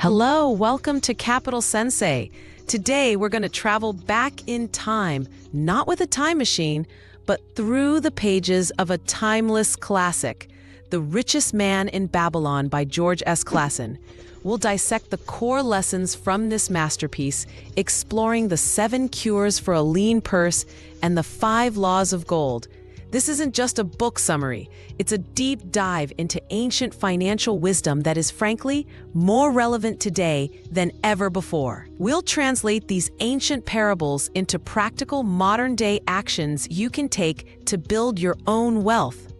Hello, welcome to Capital Sensei. Today we're going to travel back in time, not with a time machine, but through the pages of a timeless classic, The Richest Man in Babylon by George S. Clason. We'll dissect the core lessons from this masterpiece, exploring the 7 cures for a lean purse and the 5 laws of gold. This isn't just a book summary, it's a deep dive into ancient financial wisdom that is frankly more relevant today than ever before. We'll translate these ancient parables into practical modern-day actions you can take to build your own wealth.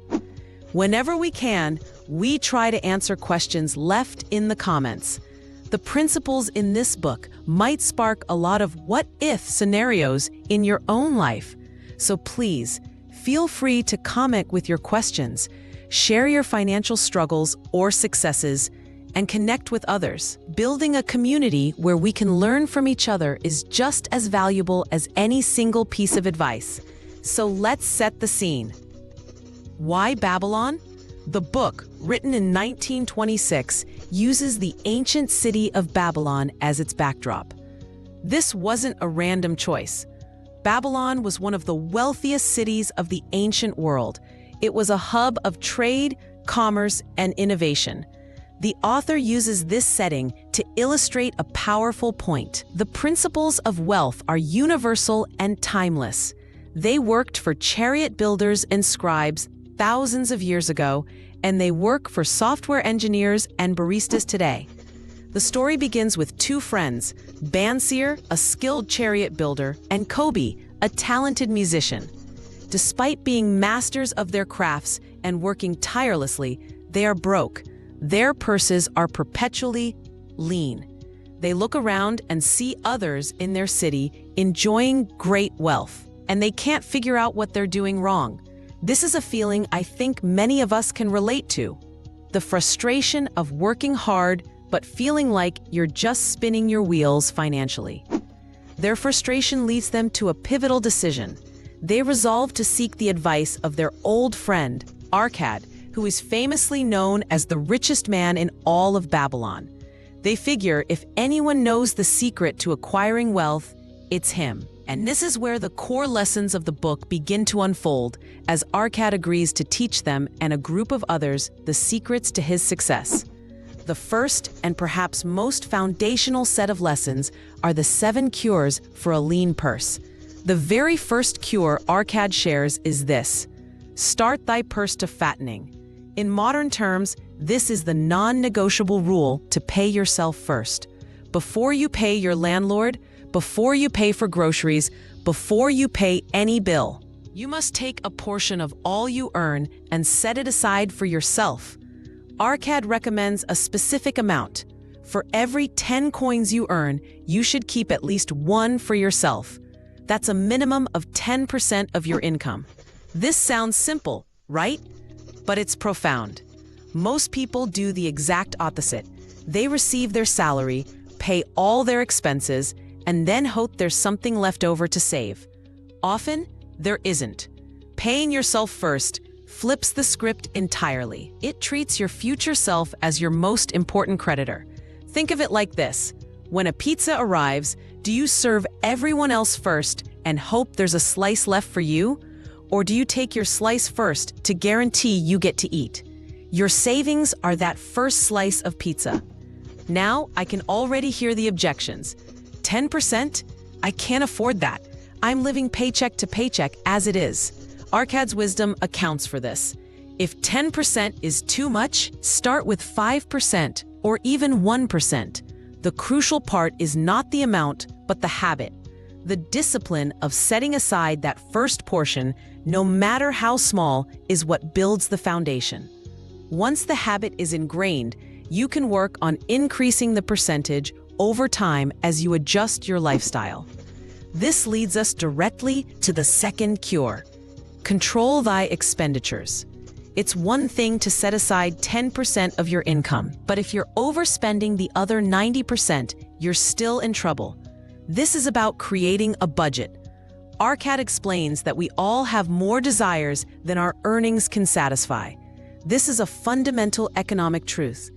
Whenever we can, we try to answer questions left in the comments. The principles in this book might spark a lot of what-if scenarios in your own life. So please, feel free to comment with your questions, share your financial struggles or successes, and connect with others. Building a community where we can learn from each other is just as valuable as any single piece of advice. So let's set the scene. Why Babylon? The book, written in 1926, uses the ancient city of Babylon as its backdrop. This wasn't a random choice. Babylon was one of the wealthiest cities of the ancient world. It was a hub of trade, commerce, and innovation. The author uses this setting to illustrate a powerful point. The principles of wealth are universal and timeless. They worked for chariot builders and scribes thousands of years ago, and they work for software engineers and baristas today. The story begins with 2 friends, Bansere, a skilled chariot builder, and Kobe, a talented musician. Despite being masters of their crafts and working tirelessly, they are broke. Their purses are perpetually lean. They look around and see others in their city enjoying great wealth, and they can't figure out what they're doing wrong. This is a feeling I think many of us can relate to. The frustration of working hard but feeling like you're just spinning your wheels financially. Their frustration leads them to a pivotal decision. They resolve to seek the advice of their old friend, Arad, who is famously known as the richest man in all of Babylon. They figure if anyone knows the secret to acquiring wealth, it's him. And this is where the core lessons of the book begin to unfold, as Arad agrees to teach them and a group of others the secrets to his success. The first and perhaps most foundational set of lessons are the 7 cures for a lean purse. The very first cure Arad shares is this: start thy purse to fattening. In modern terms, this is the non-negotiable rule to pay yourself first. Before you pay your landlord, before you pay for groceries, before you pay any bill, you must take a portion of all you earn and set it aside for yourself. Arad recommends a specific amount. For every 10 coins you earn, you should keep at least 1 for yourself. That's a minimum of 10% of your income. This sounds simple, right? But it's profound. Most people do the exact opposite. They receive their salary, pay all their expenses, and then hope there's something left over to save. Often, there isn't. Paying yourself first flips the script entirely. It treats your future self as your most important creditor. Think of it like this. When a pizza arrives, do you serve everyone else first and hope there's a slice left for you? Or do you take your slice first to guarantee you get to eat? Your savings are that first slice of pizza. Now, I can already hear the objections. 10%? I can't afford that. I'm living paycheck to paycheck as it is. Arad's wisdom accounts for this. If 10% is too much, start with 5% or even 1%. The crucial part is not the amount, but the habit. The discipline of setting aside that first portion, no matter how small, is what builds the foundation. Once the habit is ingrained, you can work on increasing the percentage over time as you adjust your lifestyle. This leads us directly to the second cure. Control thy expenditures. It's one thing to set aside 10% of your income, but if you're overspending the other 90%, you're still in trouble. This is about creating a budget. Arad explains that we all have more desires than our earnings can satisfy. This is a fundamental economic truth.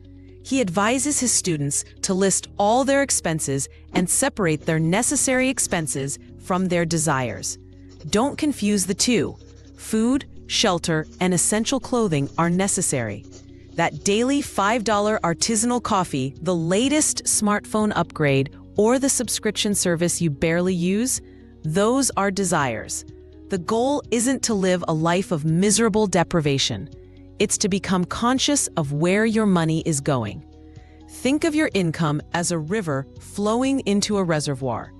He advises his students to list all their expenses and separate their necessary expenses from their desires. Don't confuse the two. Food, shelter, and essential clothing are necessary. That daily $5 artisanal coffee, the latest smartphone upgrade, or the subscription service you barely use, those are desires. The goal isn't to live a life of miserable deprivation. It's to become conscious of where your money is going. Think of your income as a river flowing into a reservoir.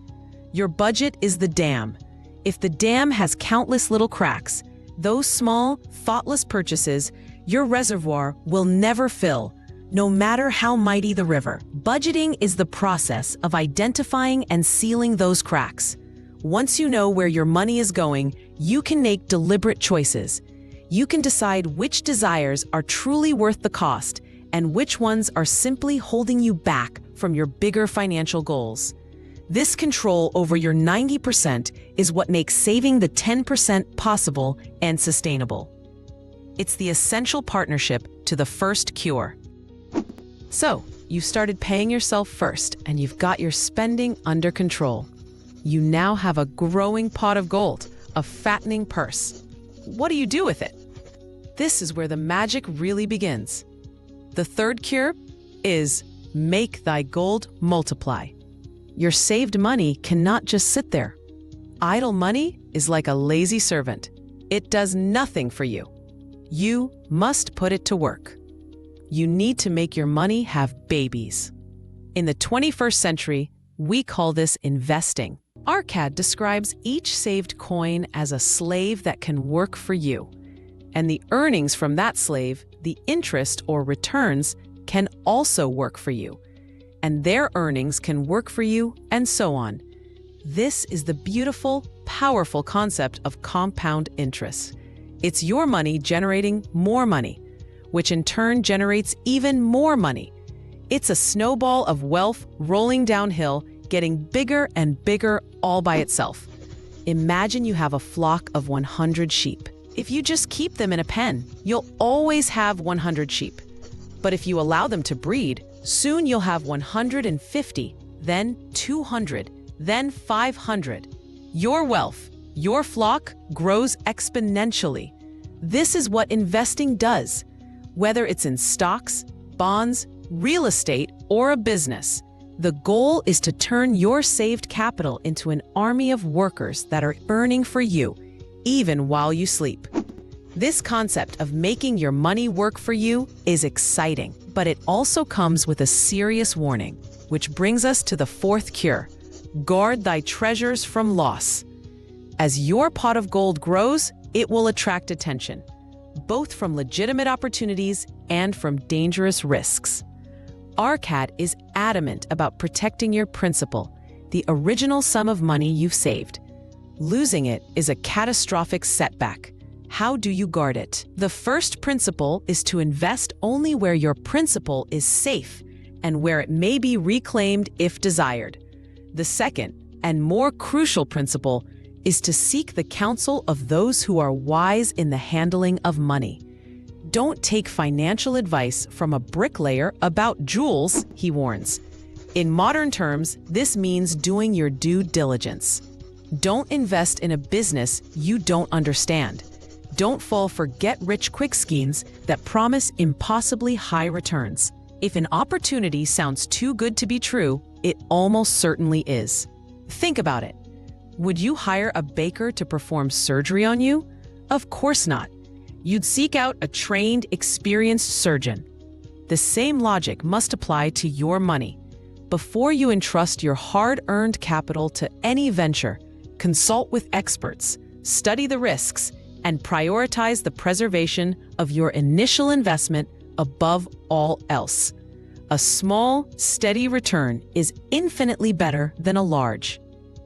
Your budget is the dam. If the dam has countless little cracks, those small, thoughtless purchases, your reservoir will never fill, no matter how mighty the river. Budgeting is the process of identifying and sealing those cracks. Once you know where your money is going, you can make deliberate choices. You can decide which desires are truly worth the cost and which ones are simply holding you back from your bigger financial goals. This control over your 90% is what makes saving the 10% possible and sustainable. It's the essential partnership to the first cure. So, you started paying yourself first, and you've got your spending under control. You now have a growing pot of gold, a fattening purse. What do you do with it? This is where the magic really begins. The third cure is make thy gold multiply. Your saved money cannot just sit there. Idle money is like a lazy servant. It does nothing for you. You must put it to work. You need to make your money have babies. In the 21st century, we call this investing. Arad describes each saved coin as a slave that can work for you. And the earnings from that slave, the interest or returns, can also work for you. And their earnings can work for you, and so on. This is the beautiful, powerful concept of compound interest. It's your money generating more money, which in turn generates even more money. It's a snowball of wealth rolling downhill, getting bigger and bigger all by itself. Imagine you have a flock of 100 sheep. If you just keep them in a pen, you'll always have 100 sheep. But if you allow them to breed, soon you'll have 150, then 200, then 500. Your wealth, your flock, grows exponentially. This is what investing does. Whether it's in stocks, bonds, real estate, or a business, the goal is to turn your saved capital into an army of workers that are earning for you, even while you sleep. This concept of making your money work for you is exciting, but it also comes with a serious warning, which brings us to the fourth cure: guard thy treasures from loss. As your pot of gold grows, it will attract attention, both from legitimate opportunities and from dangerous risks. Arad is adamant about protecting your principal, the original sum of money you've saved. Losing it is a catastrophic setback. How do you guard it? The first principle is to invest only where your principal is safe and where it may be reclaimed if desired. The second, and more crucial principle, is to seek the counsel of those who are wise in the handling of money. Don't take financial advice from a bricklayer about jewels, he warns. In modern terms, this means doing your due diligence. Don't invest in a business you don't understand. Don't fall for get-rich-quick schemes that promise impossibly high returns. If an opportunity sounds too good to be true, it almost certainly is. Think about it. Would you hire a baker to perform surgery on you? Of course not. You'd seek out a trained, experienced surgeon. The same logic must apply to your money. Before you entrust your hard-earned capital to any venture, consult with experts, study the risks, and prioritize the preservation of your initial investment above all else. A small, steady return is infinitely better than a large,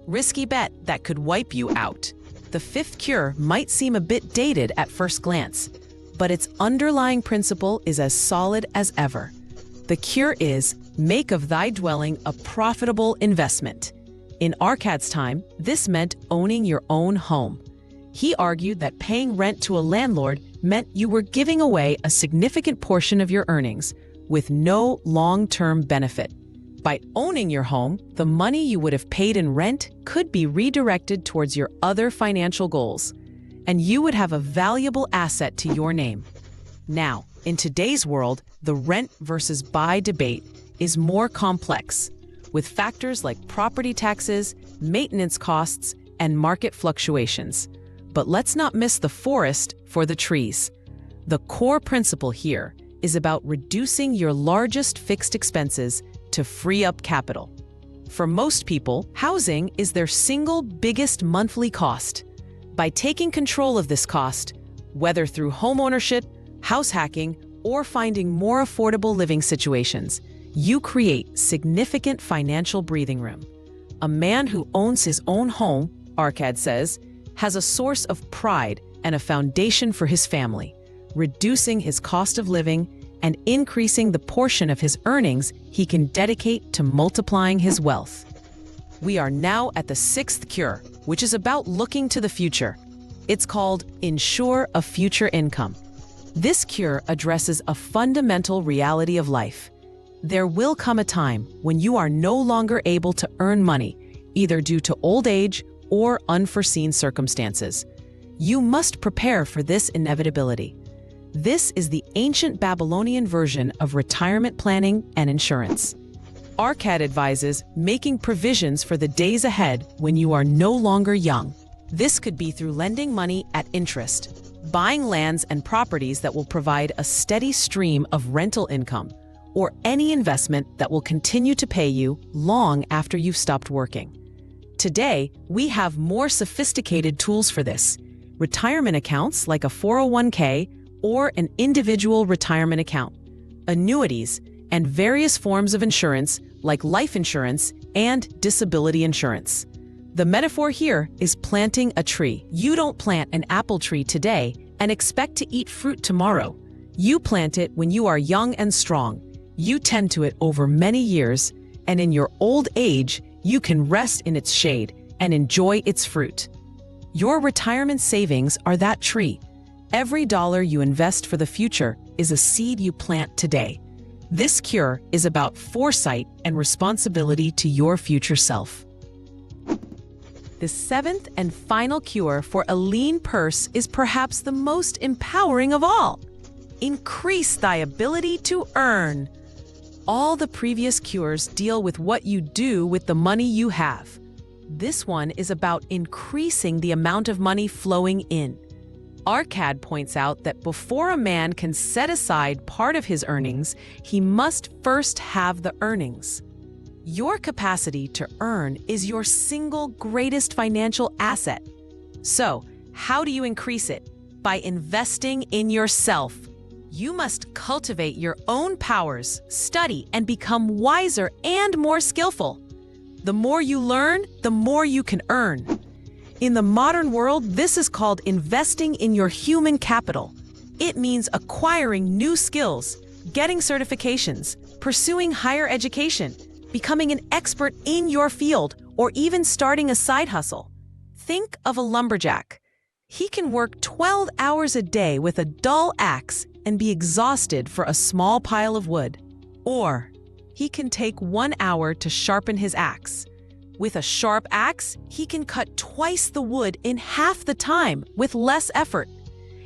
risky bet that could wipe you out. The fifth cure might seem a bit dated at first glance, but its underlying principle is as solid as ever. The cure is, make of thy dwelling a profitable investment. In Arad's time, this meant owning your own home. He argued that paying rent to a landlord meant you were giving away a significant portion of your earnings, with no long-term benefit. By owning your home, the money you would have paid in rent could be redirected towards your other financial goals, and you would have a valuable asset to your name. Now, in today's world, the rent versus buy debate is more complex, with factors like property taxes, maintenance costs, and market fluctuations. But let's not miss the forest for the trees. The core principle here is about reducing your largest fixed expenses to free up capital. For most people, housing is their single biggest monthly cost. By taking control of this cost, whether through homeownership, house hacking, or finding more affordable living situations, you create significant financial breathing room. A man who owns his own home, Arad says, has a source of pride and a foundation for his family, reducing his cost of living and increasing the portion of his earnings he can dedicate to multiplying his wealth. We are now at the sixth cure, which is about looking to the future. It's called Ensure a Future Income. This cure addresses a fundamental reality of life. There will come a time when you are no longer able to earn money, either due to old age or unforeseen circumstances. You must prepare for this inevitability. This is the ancient Babylonian version of retirement planning and insurance. Arad advises making provisions for the days ahead when you are no longer young. This could be through lending money at interest, buying lands and properties that will provide a steady stream of rental income, or any investment that will continue to pay you long after you've stopped working. Today, we have more sophisticated tools for this. Retirement accounts like a 401k or an individual retirement account, annuities, and various forms of insurance like life insurance and disability insurance. The metaphor here is planting a tree. You don't plant an apple tree today and expect to eat fruit tomorrow. You plant it when you are young and strong. You tend to it over many years, and in your old age, you can rest in its shade and enjoy its fruit. Your retirement savings are that tree. Every dollar you invest for the future is a seed you plant today. This cure is about foresight and responsibility to your future self. The seventh and final cure for a lean purse is perhaps the most empowering of all. Increase thy ability to earn. All the previous cures deal with what you do with the money you have. This one is about increasing the amount of money flowing in. Arad points out that before a man can set aside part of his earnings, he must first have the earnings. Your capacity to earn is your single greatest financial asset. So, how do you increase it? By investing in yourself. You must cultivate your own powers, study, and become wiser and more skillful. The more you learn, the more you can earn. In the modern world, this is called investing in your human capital. It means acquiring new skills, getting certifications, pursuing higher education, becoming an expert in your field, or even starting a side hustle. Think of a lumberjack. He can work 12 hours a day with a dull axe and be exhausted for a small pile of wood. Or he can take 1 hour to sharpen his axe. With a sharp axe, he can cut twice the wood in half the time with less effort.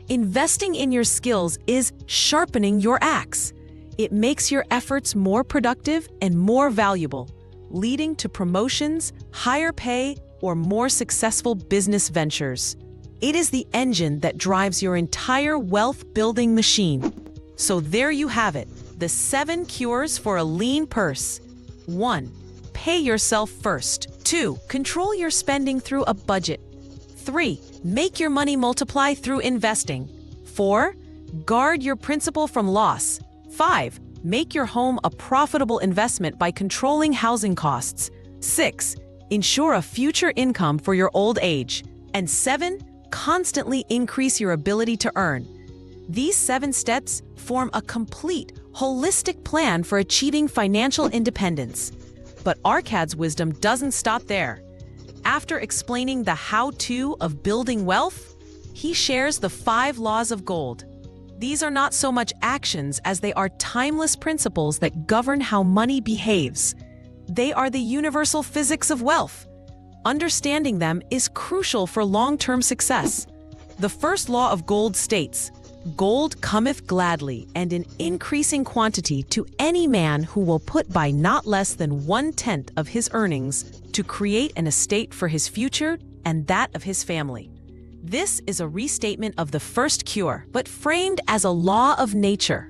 Investing in your skills is sharpening your axe. It makes your efforts more productive and more valuable, leading to promotions, higher pay, or more successful business ventures. It is the engine that drives your entire wealth-building machine. So there you have it, the 7 cures for a lean purse. 1. Pay yourself first. 2. Control your spending through a budget. 3. Make your money multiply through investing. 4. Guard your principal from loss. 5. Make your home a profitable investment by controlling housing costs. 6. Ensure a future income for your old age. And 7. Constantly increase your ability to earn. These 7 steps form a complete, holistic plan for achieving financial independence. But Arad's wisdom doesn't stop there. After explaining the how-to of building wealth, he shares the 5 laws of gold. These are not so much actions as they are timeless principles that govern how money behaves. They are the universal physics of wealth. Understanding them is crucial for long-term success. The first law of gold states, "Gold cometh gladly and in increasing quantity to any man who will put by not less than 1/10 of his earnings to create an estate for his future and that of his family." This is a restatement of the first cure, but framed as a law of nature.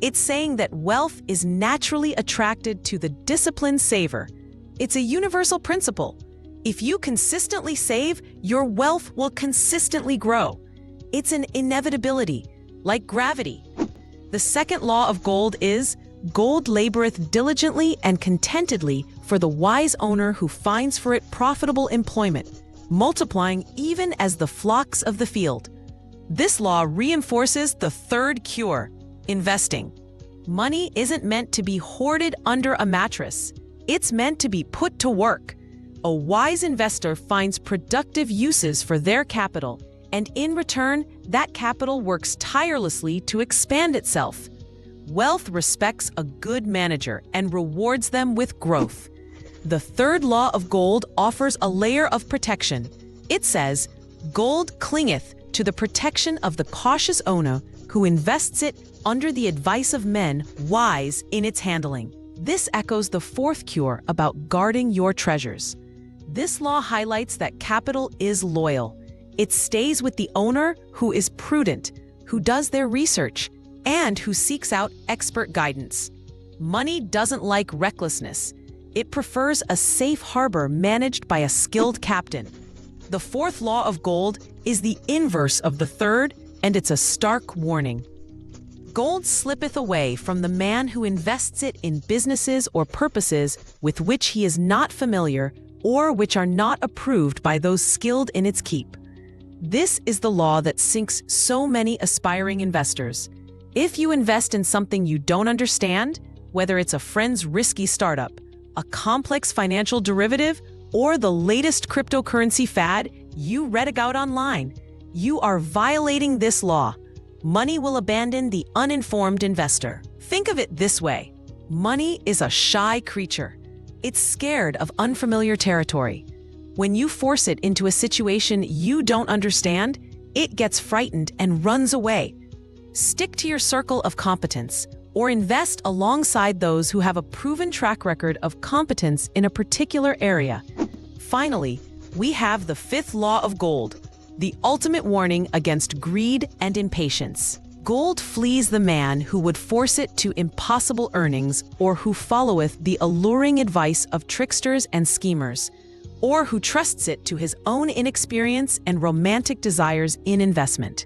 It's saying that wealth is naturally attracted to the disciplined saver. It's a universal principle. If you consistently save, your wealth will consistently grow. It's an inevitability, like gravity. The second law of gold is, "Gold laboreth diligently and contentedly for the wise owner who finds for it profitable employment, multiplying even as the flocks of the field." This law reinforces the third cure, investing. Money isn't meant to be hoarded under a mattress. It's meant to be put to work. A wise investor finds productive uses for their capital, and in return, that capital works tirelessly to expand itself. Wealth respects a good manager and rewards them with growth. The third law of gold offers a layer of protection. It says, "Gold clingeth to the protection of the cautious owner who invests it under the advice of men wise in its handling." This echoes the fourth cure about guarding your treasures. This law highlights that capital is loyal. It stays with the owner who is prudent, who does their research, and who seeks out expert guidance. Money doesn't like recklessness. It prefers a safe harbor managed by a skilled captain. The fourth law of gold is the inverse of the third, and it's a stark warning. Gold slippeth away from the man who invests it in businesses or purposes with which he is not familiar or which are not approved by those skilled in its keep. This is the law that sinks so many aspiring investors. If you invest in something you don't understand, whether it's a friend's risky startup, a complex financial derivative, or the latest cryptocurrency fad you read about online, you are violating this law. Money will abandon the uninformed investor. Think of it this way. Money is a shy creature. It's scared of unfamiliar territory. When you force it into a situation you don't understand, it gets frightened and runs away. Stick to your circle of competence, or invest alongside those who have a proven track record of competence in a particular area. Finally, we have the fifth law of gold, the ultimate warning against greed and impatience. Gold flees the man who would force it to impossible earnings, or who followeth the alluring advice of tricksters and schemers, or who trusts it to his own inexperience and romantic desires in investment.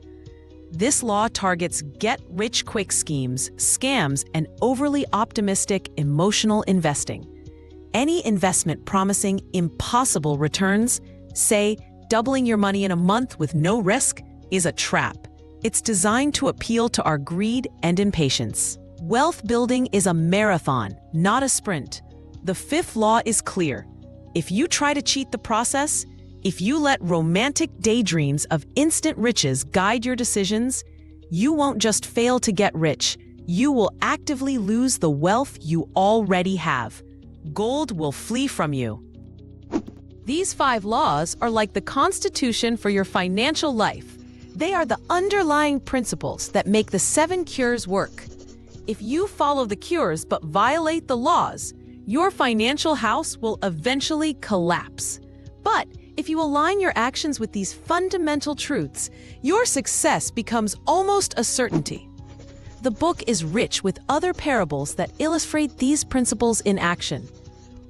This law targets get-rich-quick schemes, scams, and overly optimistic emotional investing. Any investment promising impossible returns, say doubling your money in a month with no risk, is a trap. It's designed to appeal to our greed and impatience. Wealth building is a marathon, not a sprint. The fifth law is clear. If you try to cheat the process, if you let romantic daydreams of instant riches guide your decisions, you won't just fail to get rich, you will actively lose the wealth you already have. Gold will flee from you. These 5 laws are like the constitution for your financial life. They are the underlying principles that make the 7 cures work. If you follow the cures but violate the laws, your financial house will eventually collapse. But if you align your actions with these fundamental truths, your success becomes almost a certainty. The book is rich with other parables that illustrate these principles in action.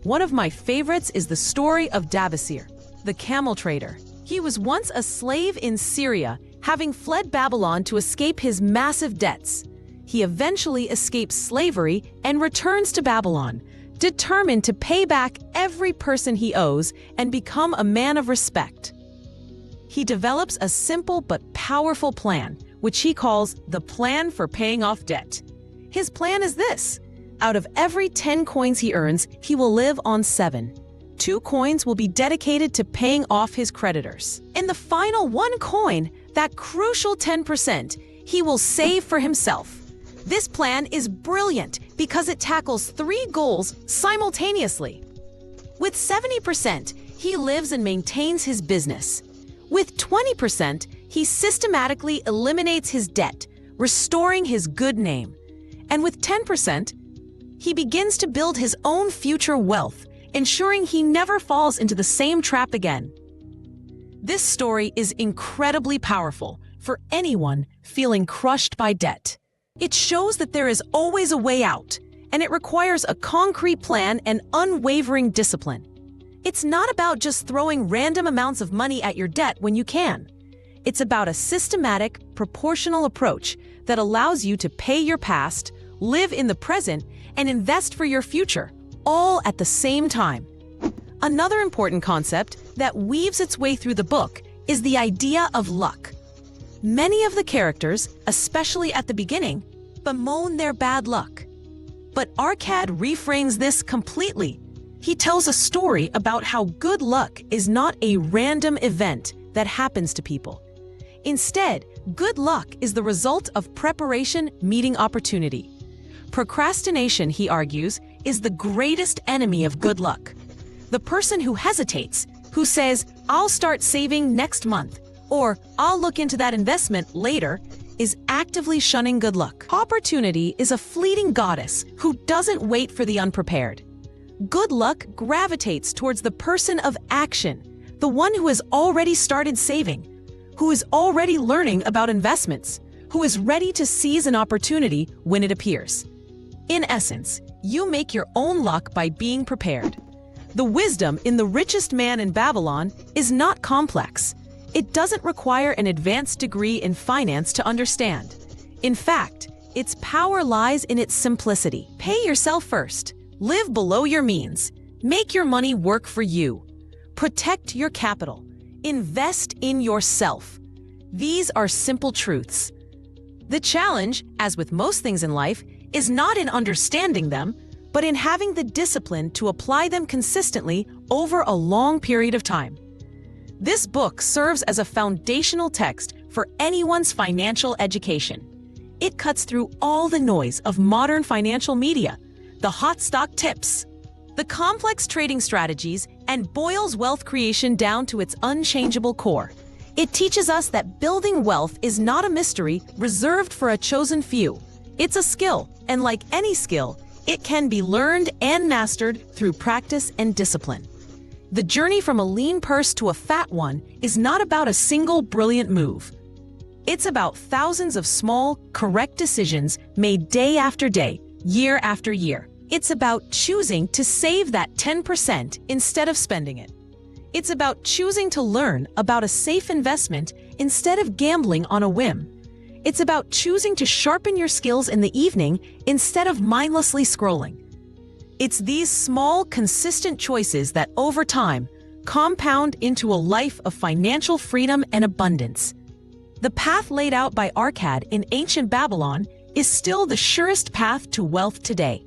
One of my favorites is the story of Bansere, the camel trader. He was once a slave in Syria, having fled Babylon to escape his massive debts. He eventually escapes slavery and returns to Babylon, determined to pay back every person he owes and become a man of respect. He develops a simple but powerful plan, which he calls the plan for paying off debt. His plan is this: out of every 10 coins he earns, he will live on 7. 2 coins will be dedicated to paying off his creditors. In the final 1 coin, that crucial 10%, he will save for himself. This plan is brilliant because it tackles 3 goals simultaneously. With 70%, he lives and maintains his business. With 20%, he systematically eliminates his debt, restoring his good name. And with 10%, he begins to build his own future wealth, ensuring he never falls into the same trap again. This story is incredibly powerful for anyone feeling crushed by debt. It shows that there is always a way out, and it requires a concrete plan and unwavering discipline. It's not about just throwing random amounts of money at your debt when you can. It's about a systematic, proportional approach that allows you to pay your past, live in the present, and invest for your future, all at the same time. Another important concept that weaves its way through the book is the idea of luck. Many of the characters, especially at the beginning, bemoan their bad luck. But Arad reframes this completely. He tells a story about how good luck is not a random event that happens to people. Instead, good luck is the result of preparation meeting opportunity. Procrastination, he argues, is the greatest enemy of good luck. The person who hesitates, who says, "I'll start saving next month," or "I'll look into that investment later," is actively shunning good luck. Opportunity is a fleeting goddess who doesn't wait for the unprepared. Good luck gravitates towards the person of action, the one who has already started saving, who is already learning about investments, who is ready to seize an opportunity when it appears. In essence, you make your own luck by being prepared. The wisdom in The Richest Man in Babylon is not complex. It doesn't require an advanced degree in finance to understand. In fact, its power lies in its simplicity. Pay yourself first. Live below your means. Make your money work for you. Protect your capital. Invest in yourself. These are simple truths. The challenge, as with most things in life, is not in understanding them, but in having the discipline to apply them consistently over a long period of time. This book serves as a foundational text for anyone's financial education. It cuts through all the noise of modern financial media, the hot stock tips, the complex trading strategies, and boils wealth creation down to its unchangeable core. It teaches us that building wealth is not a mystery reserved for a chosen few. It's a skill, and like any skill, it can be learned and mastered through practice and discipline. The journey from a lean purse to a fat one is not about a single brilliant move. It's about thousands of small, correct decisions made day after day, year after year. It's about choosing to save that 10% instead of spending it. It's about choosing to learn about a safe investment instead of gambling on a whim. It's about choosing to sharpen your skills in the evening instead of mindlessly scrolling. It's these small, consistent choices that, over time, compound into a life of financial freedom and abundance. The path laid out by Arad in ancient Babylon is still the surest path to wealth today.